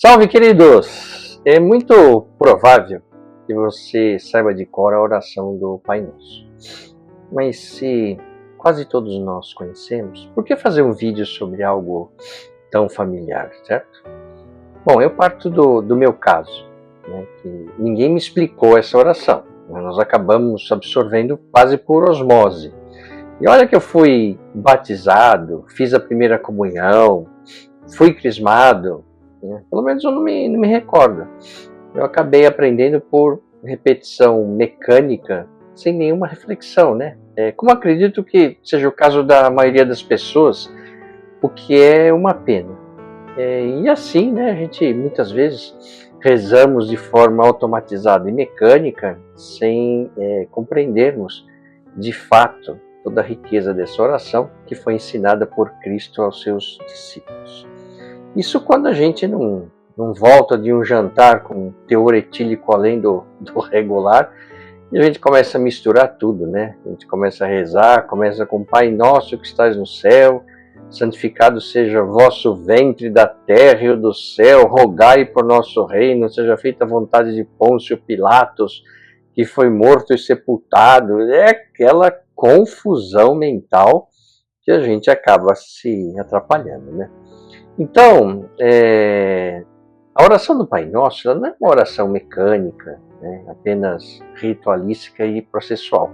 Salve, queridos! É muito provável que você saiba de cor a oração do Pai Nosso. Mas se quase todos nós conhecemos, por que fazer um vídeo sobre algo tão familiar, certo? Bom, eu parto do meu caso, né, que ninguém me explicou essa oração. Nós acabamos absorvendo quase por osmose. E olha que eu fui batizado, fiz a primeira comunhão, fui crismado, né? Pelo menos eu não me recordo. Eu acabei aprendendo por repetição mecânica, sem nenhuma reflexão, né? Como acredito que seja o caso da maioria das pessoas, o que é uma pena. E assim, né, a gente muitas vezes rezamos de forma automatizada e mecânica, sem compreendermos de fato toda a riqueza dessa oração que foi ensinada por Cristo aos seus discípulos. Isso quando a gente não volta de um jantar com teor etílico além do regular, e a gente começa a misturar tudo, né? A gente começa a rezar, começa com Pai Nosso que estás no céu, santificado seja vosso ventre da terra e o do céu, rogai por nosso reino, seja feita a vontade de Pôncio Pilatos, que foi morto e sepultado. É aquela confusão mental que a gente acaba se atrapalhando, né? Então, a oração do Pai Nosso ela não é uma oração mecânica, né, apenas ritualística e processual.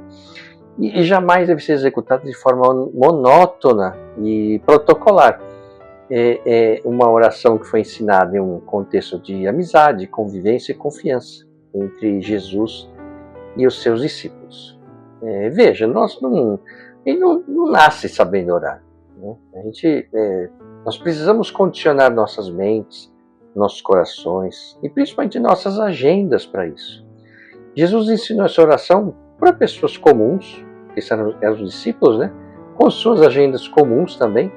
E jamais deve ser executada de forma monótona e protocolar. É uma oração que foi ensinada em um contexto de amizade, convivência e confiança entre Jesus e os seus discípulos. Veja, ele não nasce sabendo orar, né? Nós precisamos condicionar nossas mentes, nossos corações e principalmente nossas agendas para isso. Jesus ensinou essa oração para pessoas comuns, que eram os discípulos, né? Com suas agendas comuns também,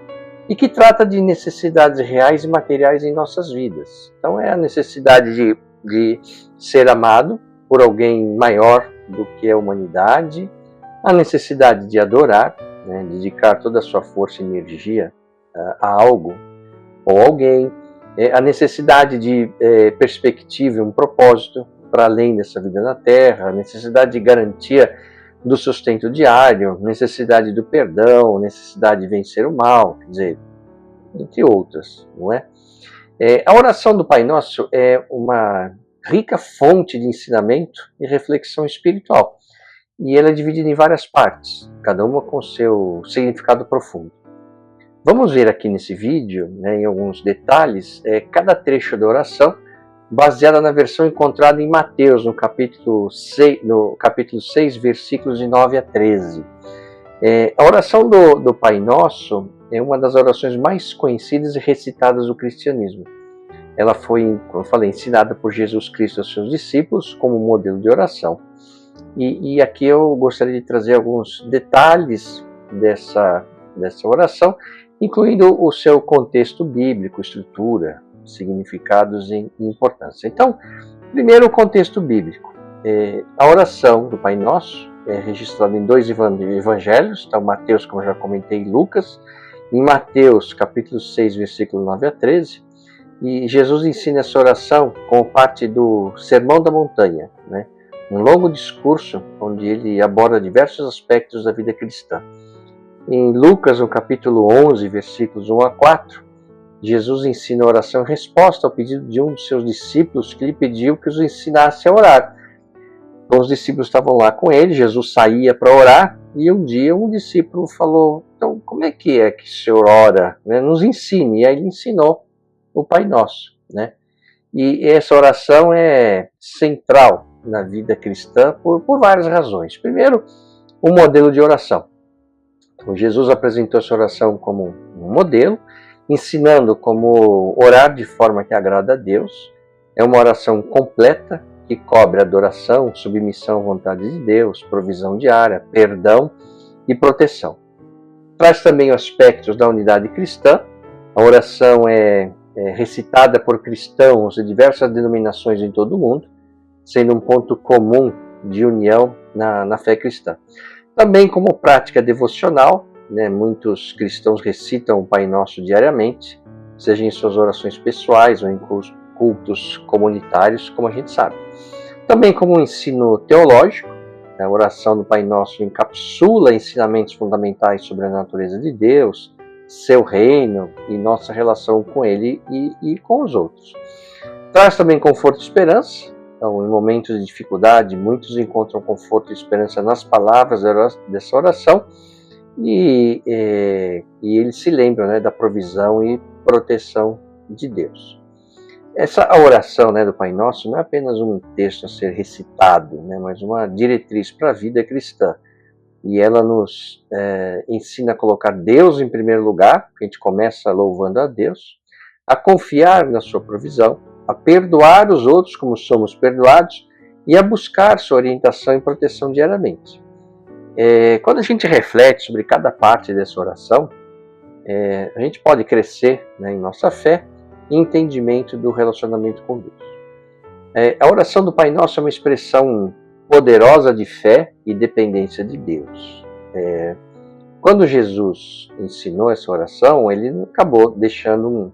e que trata de necessidades reais e materiais em nossas vidas. Então é a necessidade de ser amado por alguém maior do que a humanidade, a necessidade de adorar, né? Dedicar toda a sua força e energia a algo ou alguém, a necessidade de perspectiva e um propósito para além dessa vida na Terra, a necessidade de garantia do sustento diário, necessidade do perdão, necessidade de vencer o mal, quer dizer, entre outras, não é? A oração do Pai Nosso é uma rica fonte de ensinamento e reflexão espiritual, e ela é dividida em várias partes, cada uma com seu significado profundo. Vamos ver aqui nesse vídeo, né, em alguns detalhes, cada trecho da oração, baseada na versão encontrada em Mateus, no capítulo 6, versículos de 9 a 13. A oração do Pai Nosso é uma das orações mais conhecidas e recitadas do cristianismo. Ela foi, como eu falei, ensinada por Jesus Cristo aos seus discípulos como modelo de oração. E aqui eu gostaria de trazer alguns detalhes dessa oração, incluindo o seu contexto bíblico, estrutura, significados e importância. Então, primeiro o contexto bíblico. A oração do Pai Nosso é registrada em 2 evangelhos, então Mateus, como eu já comentei, e Lucas. Em Mateus, capítulo 6, versículo 9 a 13, e Jesus ensina essa oração como parte do Sermão da Montanha, né? Um longo discurso onde ele aborda diversos aspectos da vida cristã. Em Lucas, no capítulo 11, versículos 1 a 4, Jesus ensina a oração em resposta ao pedido de um dos seus discípulos que lhe pediu que os ensinasse a orar. Então, os discípulos estavam lá com ele, Jesus saía para orar, e um dia um discípulo falou, então como é que o senhor ora? Nos ensine. E aí ele ensinou o Pai Nosso, né? E essa oração é central na vida cristã por várias razões. Primeiro, o modelo de oração. Então, Jesus apresentou essa oração como um modelo, ensinando como orar de forma que agrada a Deus. É uma oração completa que cobre adoração, submissão à vontade de Deus, provisão diária, perdão e proteção. Traz também aspectos da unidade cristã. A oração é recitada por cristãos de diversas denominações em todo o mundo, sendo um ponto comum de união na fé cristã. Também como prática devocional, né, muitos cristãos recitam o Pai Nosso diariamente, seja em suas orações pessoais ou em cultos comunitários, como a gente sabe. Também como um ensino teológico, a oração do Pai Nosso encapsula ensinamentos fundamentais sobre a natureza de Deus, seu reino e nossa relação com Ele e com os outros. Traz também conforto e esperança. Então, em momentos de dificuldade, muitos encontram conforto e esperança nas palavras dessa oração e eles se lembram, né, da provisão e proteção de Deus. Essa oração, né, do Pai Nosso não é apenas um texto a ser recitado, né, mas uma diretriz para a vida cristã. E ela nos ensina a colocar Deus em primeiro lugar, que a gente começa louvando a Deus, a confiar na sua provisão, a perdoar os outros como somos perdoados e a buscar sua orientação e proteção diariamente. Quando a gente reflete sobre cada parte dessa oração, a gente pode crescer, né, em nossa fé e entendimento do relacionamento com Deus. A oração do Pai Nosso é uma expressão poderosa de fé e dependência de Deus. Quando Jesus ensinou essa oração, ele acabou deixando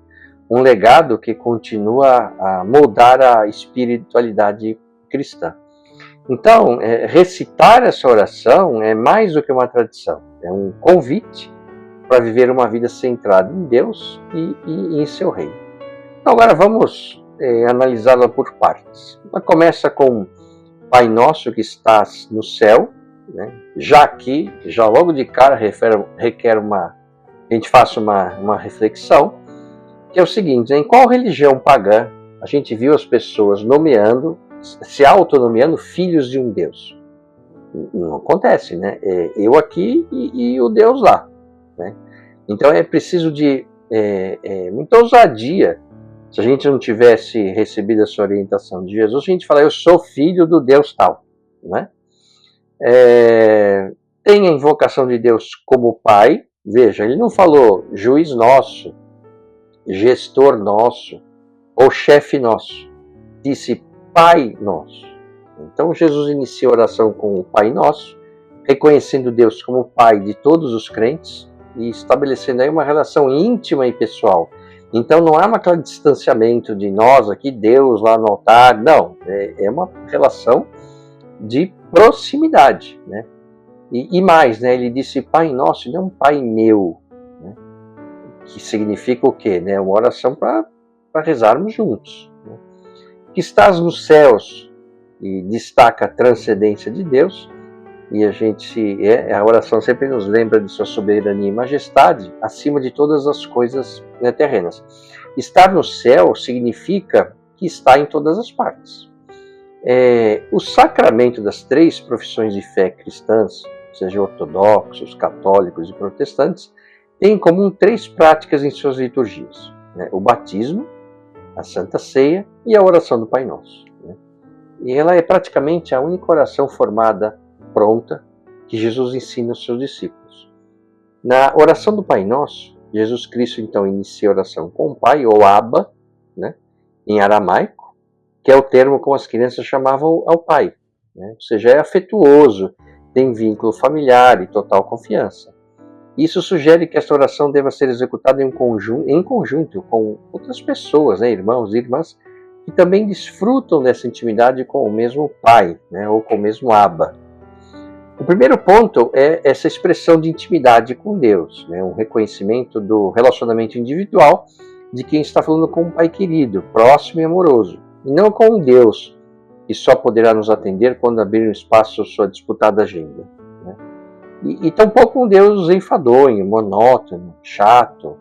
um legado que continua a moldar a espiritualidade cristã. Então, recitar essa oração é mais do que uma tradição, é um convite para viver uma vida centrada em Deus e em seu reino. Então, agora vamos analisá-la por partes. Ela começa com Pai Nosso que estás no céu, né? Já aqui, já logo de cara requer a gente faça uma reflexão, que é o seguinte: em qual religião pagã a gente viu as pessoas se autonomeando filhos de um Deus? Não acontece, né? Eu aqui e o Deus lá, né? Então é preciso de muita ousadia. Se a gente não tivesse recebido essa orientação de Jesus, a gente fala, eu sou filho do Deus tal, né? Tem a invocação de Deus como Pai. Veja, ele não falou juiz nosso, gestor nosso ou chefe nosso. Disse Pai Nosso. Então Jesus inicia a oração com o Pai Nosso, reconhecendo Deus como Pai de todos os crentes e estabelecendo aí uma relação íntima e pessoal. Então não há aquele distanciamento de nós aqui, Deus lá no altar. Não, é uma relação de proximidade, né? E mais, né? Ele disse Pai Nosso, não é um Pai meu, né? Que significa o quê? Né? Uma oração para rezarmos juntos, né? Que estás nos céus, e destaca a transcendência de Deus, e a oração sempre nos lembra de sua soberania e majestade acima de todas as coisas, né, terrenas. Estar no céu significa que está em todas as partes. O sacramento das três profissões de fé cristãs, seja ortodoxos, católicos e protestantes, tem em comum três práticas em suas liturgias, né? O batismo, a Santa Ceia e a oração do Pai Nosso, né? E ela é praticamente a única oração formada, pronta, que Jesus ensina aos seus discípulos. Na oração do Pai Nosso, Jesus Cristo então inicia a oração com o Pai, ou Abba, né, em aramaico, que é o termo como as crianças chamavam ao Pai, né? Ou seja, é afetuoso, tem vínculo familiar e total confiança. Isso sugere que esta oração deva ser executada em conjunto com outras pessoas, né, irmãos e irmãs, que também desfrutam dessa intimidade com o mesmo Pai, né, ou com o mesmo Abba. O primeiro ponto é essa expressão de intimidade com Deus, né, um reconhecimento do relacionamento individual de quem está falando com um Pai querido, próximo e amoroso, e não com um Deus que só poderá nos atender quando abrir um espaço à sua disputada agenda, né? E tampouco um Deus enfadonho, monótono, chato,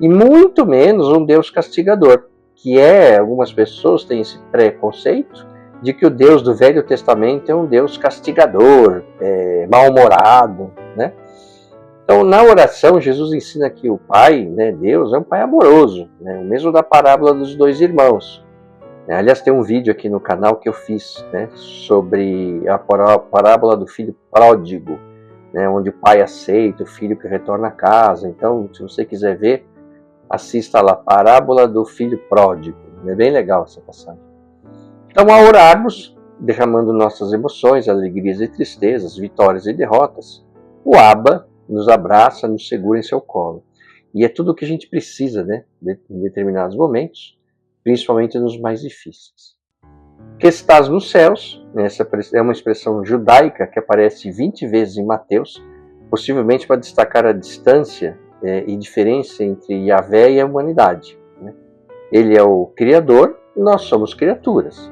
e muito menos um Deus castigador, que algumas pessoas têm esse preconceito de que o Deus do Velho Testamento é um Deus castigador, mal-humorado, né? Então, na oração, Jesus ensina que o Pai, né, Deus, é um Pai amoroso, né, o mesmo da parábola dos dois irmãos. Aliás, tem um vídeo aqui no canal que eu fiz, né, sobre a parábola do filho pródigo, né, onde o pai aceita o filho que retorna a casa. Então, se você quiser ver, assista lá, Parábola do Filho Pródigo. É bem legal essa passagem. Então, ao orarmos, derramando nossas emoções, alegrias e tristezas, vitórias e derrotas, o Abba nos abraça, nos segura em seu colo. E é tudo o que a gente precisa, né, em determinados momentos, principalmente nos mais difíceis. Que estás nos céus, essa é uma expressão judaica que aparece 20 vezes em Mateus, possivelmente para destacar a distância e diferença entre Yahvé e a humanidade. Ele é o Criador, nós somos criaturas.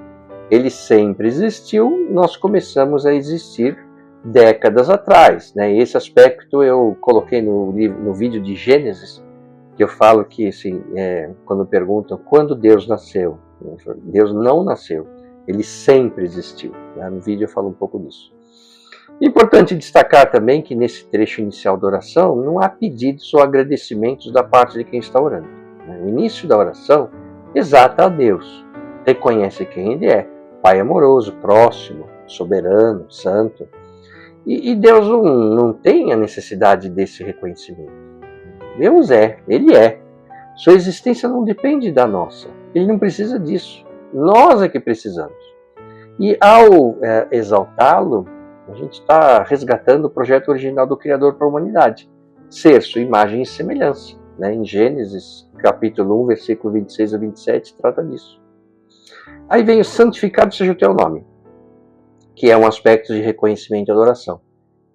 Ele sempre existiu, nós começamos a existir décadas atrás. Esse aspecto eu coloquei no vídeo de Gênesis, que eu falo que, assim, quando perguntam quando Deus nasceu, Deus não nasceu, ele sempre existiu. No vídeo eu falo um pouco disso. Importante destacar também que nesse trecho inicial da oração não há pedidos ou agradecimentos da parte de quem está orando. O início da oração exalta a Deus, reconhece quem ele é, Pai amoroso, próximo, soberano, santo. E Deus não tem a necessidade desse reconhecimento. Deus ele é. Sua existência não depende da nossa. Ele não precisa disso. Nós é que precisamos. E ao exaltá-lo, a gente está resgatando o projeto original do Criador para a humanidade. Ser sua imagem e semelhança. Em Gênesis, capítulo 1, versículo 26 a 27, trata disso. Aí vem o santificado seja o teu nome, que é um aspecto de reconhecimento e adoração.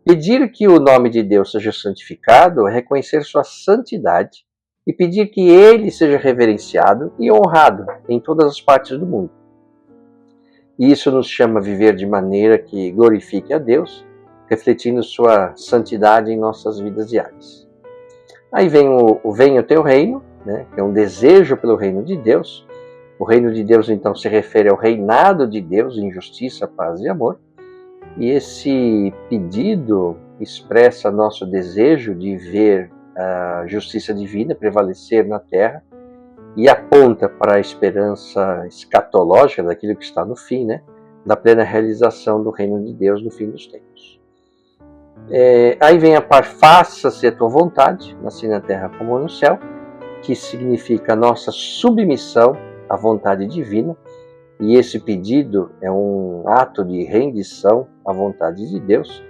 Pedir que o nome de Deus seja santificado é reconhecer sua santidade e pedir que ele seja reverenciado e honrado em todas as partes do mundo. E isso nos chama a viver de maneira que glorifique a Deus, refletindo sua santidade em nossas vidas diárias. Aí vem o teu reino, que é um desejo pelo reino de Deus. O reino de Deus, então, se refere ao reinado de Deus em justiça, paz e amor. E esse pedido expressa nosso desejo de ver a justiça divina prevalecer na terra e aponta para a esperança escatológica daquilo que está no fim, da plena realização do reino de Deus no fim dos tempos. Aí vem a parte faça-se a tua vontade, assim na terra como no céu, que significa a nossa submissão à vontade divina. E esse pedido é um ato de rendição à vontade de Deus,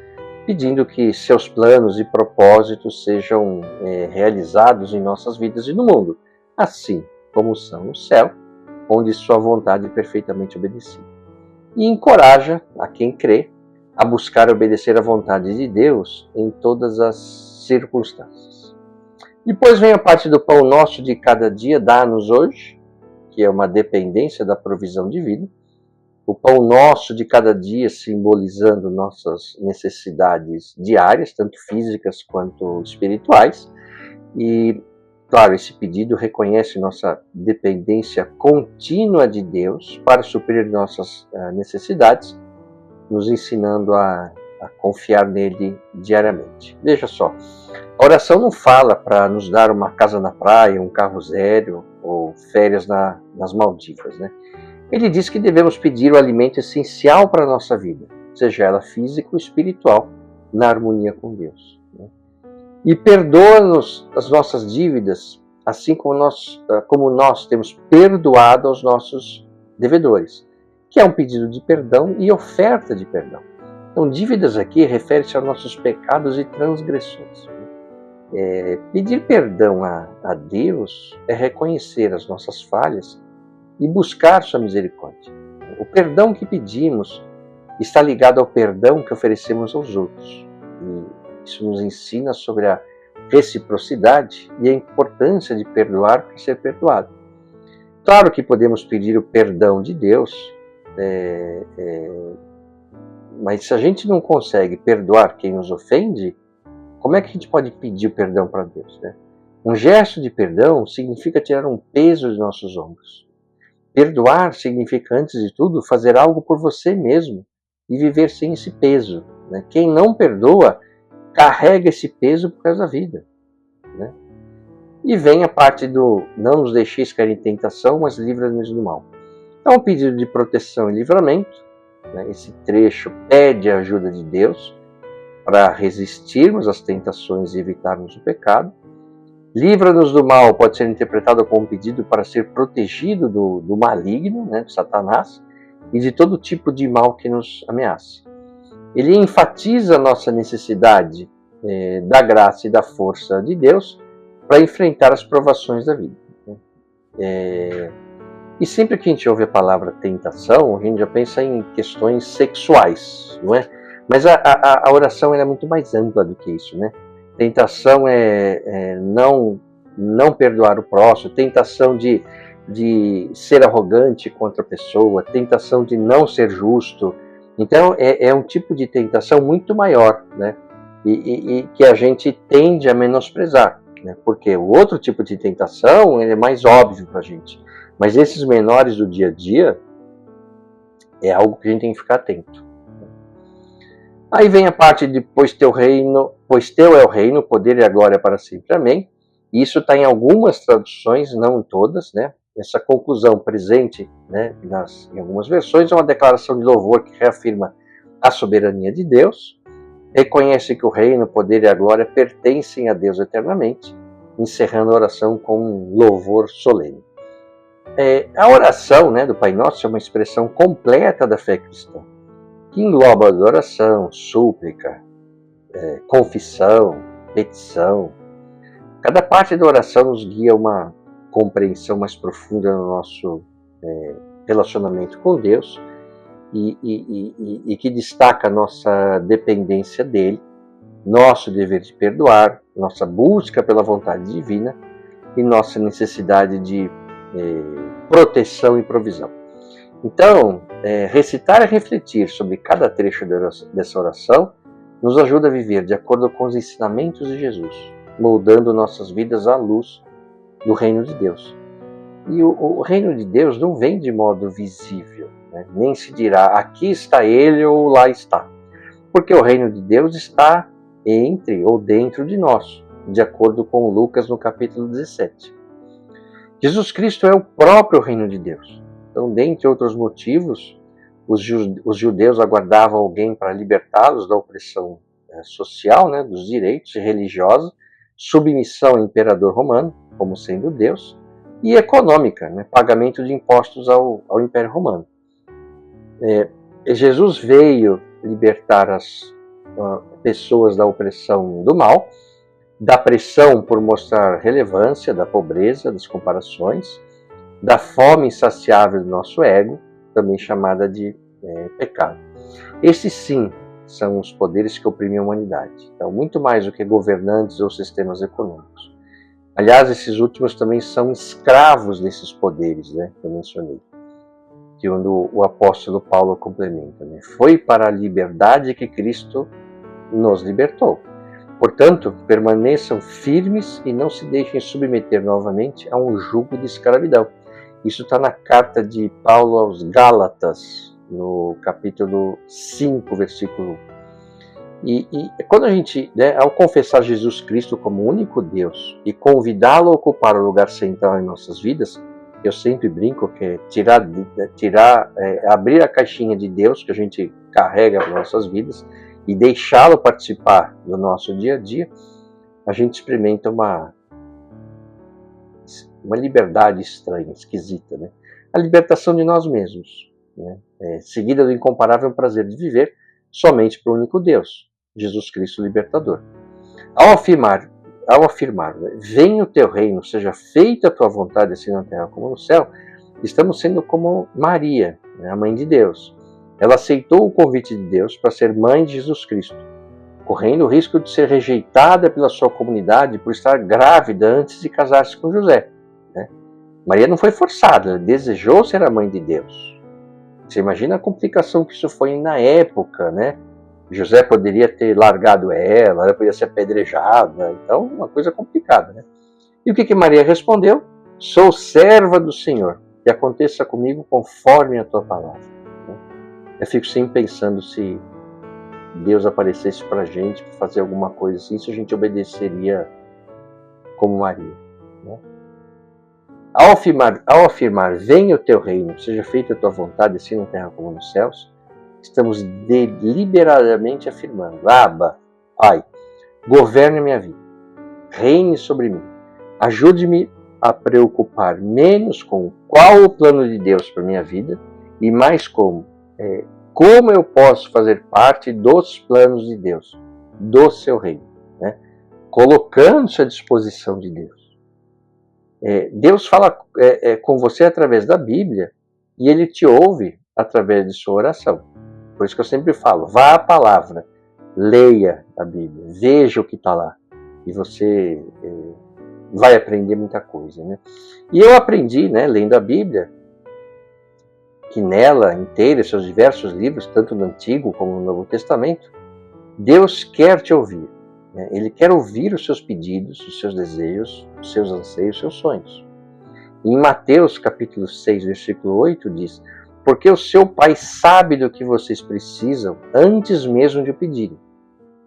pedindo que seus planos e propósitos sejam realizados em nossas vidas e no mundo, assim como são no céu, onde sua vontade é perfeitamente obedecida. E encoraja a quem crê a buscar obedecer à vontade de Deus em todas as circunstâncias. Depois vem a parte do pão nosso de cada dia, dá-nos hoje, que é uma dependência da provisão divina. O pão nosso de cada dia simbolizando nossas necessidades diárias, tanto físicas quanto espirituais. E, claro, esse pedido reconhece nossa dependência contínua de Deus para suprir nossas necessidades, nos ensinando a confiar nele diariamente. Veja só, a oração não fala para nos dar uma casa na praia, um carro zero ou férias nas Maldivas. Ele diz que devemos pedir o alimento essencial para a nossa vida, seja ela física ou espiritual, na harmonia com Deus. E perdoa-nos as nossas dívidas, assim como nós temos perdoado aos nossos devedores, que é um pedido de perdão e oferta de perdão. Então, dívidas aqui refere-se a nossos pecados e transgressões. Pedir perdão a Deus é reconhecer as nossas falhas e buscar sua misericórdia. O perdão que pedimos está ligado ao perdão que oferecemos aos outros. E isso nos ensina sobre a reciprocidade e a importância de perdoar para ser perdoado. Claro que podemos pedir o perdão de Deus, mas se a gente não consegue perdoar quem nos ofende, como é que a gente pode pedir o perdão para Deus? Um gesto de perdão significa tirar um peso de nossos ombros. Perdoar significa, antes de tudo, fazer algo por você mesmo e viver sem esse peso. Quem não perdoa carrega esse peso por causa da vida, né? E vem a parte do não nos deixeis cair em tentação, mas livra-nos do mal. Então, o pedido de proteção e livramento, né? Esse trecho pede a ajuda de Deus para resistirmos às tentações e evitarmos o pecado. Livra-nos do mal pode ser interpretado como um pedido para ser protegido do maligno, né, de Satanás, e de todo tipo de mal que nos ameace. Ele enfatiza a nossa necessidade da graça e da força de Deus para enfrentar as provações da vida. E sempre que a gente ouve a palavra tentação, a gente já pensa em questões sexuais, não é? Mas a oração é muito mais ampla do que isso, né? Tentação é não perdoar o próximo, tentação de ser arrogante contra a pessoa, tentação de não ser justo. Então, é um tipo de tentação muito maior, né? E que a gente tende a menosprezar, né? Porque o outro tipo de tentação é mais óbvio para a gente. Mas esses menores do dia a dia é algo que a gente tem que ficar atento. Aí vem a parte de pois teu é o reino, o poder e a glória para sempre. Amém. E isso está em algumas traduções, não em todas, né? Essa conclusão presente, né, em algumas versões é uma declaração de louvor que reafirma a soberania de Deus, reconhece que o reino, o poder e a glória pertencem a Deus eternamente, encerrando a oração com um louvor solene. A oração, né, do Pai Nosso é uma expressão completa da fé cristã, que engloba adoração, súplica, confissão, petição. Cada parte da oração nos guia a uma compreensão mais profunda no nosso relacionamento com Deus e que destaca a nossa dependência dele, nosso dever de perdoar, nossa busca pela vontade divina e nossa necessidade de proteção e provisão. Então, recitar e refletir sobre cada trecho dessa oração nos ajuda a viver de acordo com os ensinamentos de Jesus, moldando nossas vidas à luz do reino de Deus. E o reino de Deus não vem de modo visível, né? Nem se dirá aqui está ele ou lá está, porque o reino de Deus está entre ou dentro de nós, de acordo com Lucas no capítulo 17. Jesus Cristo é o próprio reino de Deus. Então, dentre outros motivos, os judeus aguardavam alguém para libertá-los da opressão social, né, dos direitos, e religiosa, submissão ao imperador romano, como sendo Deus, e econômica, né, pagamento de impostos ao Império Romano. Jesus veio libertar as pessoas da opressão do mal, da pressão por mostrar relevância, da pobreza, das comparações, da fome insaciável do nosso ego, também chamada de pecado. Esses sim são os poderes que oprimem a humanidade. Então, muito mais do que governantes ou sistemas econômicos. Aliás, esses últimos também são escravos desses poderes, né, que eu mencionei, que o apóstolo Paulo complementa, né? Foi para a liberdade que Cristo nos libertou. Portanto, permaneçam firmes e não se deixem submeter novamente a um jugo de escravidão. Isso está na carta de Paulo aos Gálatas, no capítulo 5, versículo 1. E quando a gente, né, ao confessar Jesus Cristo como o único Deus e convidá-lo a ocupar o lugar central em nossas vidas, eu sempre brinco que é abrir a caixinha de Deus que a gente carrega para nossas vidas e deixá-lo participar do nosso dia a dia, a gente experimenta uma liberdade estranha, esquisita, né? A libertação de nós mesmos, né? Seguida do incomparável prazer de viver somente para o único Deus, Jesus Cristo libertador. Ao afirmar, né, venha o teu reino, seja feita a tua vontade, assim na terra como no céu, estamos sendo como Maria, né, a mãe de Deus. Ela aceitou o convite de Deus para ser mãe de Jesus Cristo, correndo o risco de ser rejeitada pela sua comunidade por estar grávida antes de casar-se com José, né? Maria não foi forçada, ela desejou ser a mãe de Deus. Você imagina a complicação que isso foi na época, né? José poderia ter largado ela poderia ser apedrejada, então uma coisa complicada, né? E o que Maria respondeu? Sou serva do Senhor, que aconteça comigo conforme a tua palavra. Eu fico sempre pensando se Deus aparecesse para a gente para fazer alguma coisa assim, se a gente obedeceria como Maria, né? Ao afirmar, venha o teu reino, seja feita a tua vontade, assim na terra como nos céus, estamos deliberadamente afirmando, Abba, Pai, governe a minha vida, reine sobre mim, ajude-me a preocupar menos com qual o plano de Deus para a minha vida e mais como eu posso fazer parte dos planos de Deus, do seu reino, né? Colocando-se à disposição de Deus. Deus fala com você através da Bíblia e Ele te ouve através de sua oração. Por isso que eu sempre falo, vá à palavra, leia a Bíblia, veja o que está lá e você vai aprender muita coisa, né? E eu aprendi, né, lendo a Bíblia, que nela inteira, seus diversos livros, tanto no Antigo como no Novo Testamento, Deus quer te ouvir. Ele quer ouvir os seus pedidos, os seus desejos, os seus anseios, os seus sonhos. Em Mateus capítulo 6, versículo 8 diz, porque o seu Pai sabe do que vocês precisam antes mesmo de o pedirem.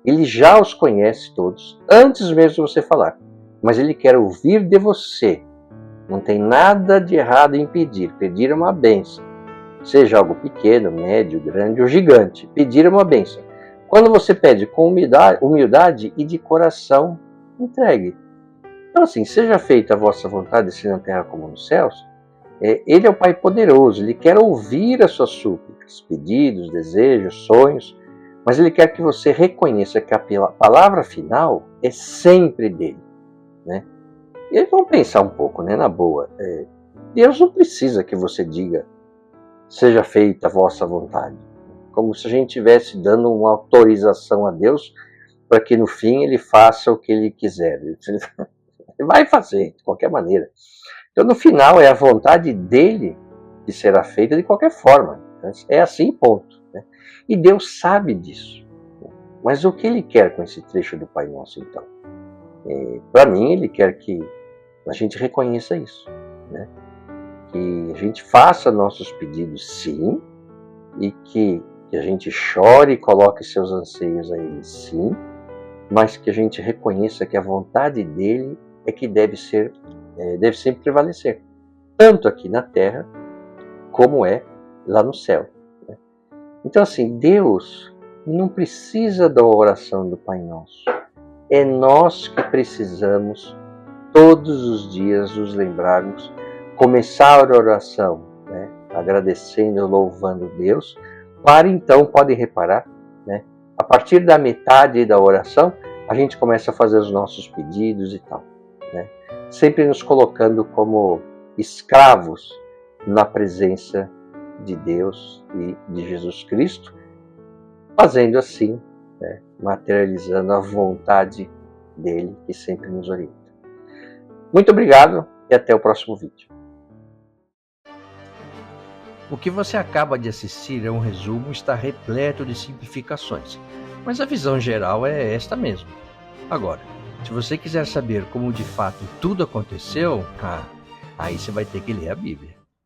Ele já os conhece todos, antes mesmo de você falar. Mas Ele quer ouvir de você. Não tem nada de errado em pedir. Pedir é uma bênção. Seja algo pequeno, médio, grande ou gigante. Pedir é uma bênção. Quando você pede com humildade e de coração, entregue. Então assim, seja feita a vossa vontade, assim na terra como nos céus. Ele é o Pai poderoso, Ele quer ouvir as suas súplicas, pedidos, desejos, sonhos, mas Ele quer que você reconheça que a palavra final é sempre dele, né? E aí vamos pensar um pouco, né, na boa. Deus não precisa que você diga, seja feita a vossa vontade. Como se a gente estivesse dando uma autorização a Deus para que no fim Ele faça o que Ele quiser. Ele vai fazer, de qualquer maneira. Então no final é a vontade dEle que será feita de qualquer forma. É assim, ponto, né? E Deus sabe disso. Mas o que Ele quer com esse trecho do Pai Nosso, então? Para mim, Ele quer que a gente reconheça isso, né? Que a gente faça nossos pedidos, sim, e que a gente chore e coloque seus anseios a Ele, sim, mas que a gente reconheça que a vontade dEle é que deve sempre prevalecer, tanto aqui na terra, como lá no céu, né? Então assim, Deus não precisa da oração do Pai Nosso. É nós que precisamos, todos os dias, nos lembrarmos, começar a oração, né, agradecendo, louvando Deus, para então, podem reparar, né, a partir da metade da oração, a gente começa a fazer os nossos pedidos e tal, né, sempre nos colocando como escravos na presença de Deus e de Jesus Cristo, fazendo assim, né, materializando a vontade dele, que sempre nos orienta. Muito obrigado e até o próximo vídeo. O que você acaba de assistir é um resumo, está repleto de simplificações, mas a visão geral é esta mesmo. Agora, se você quiser saber como de fato tudo aconteceu, aí você vai ter que ler a Bíblia.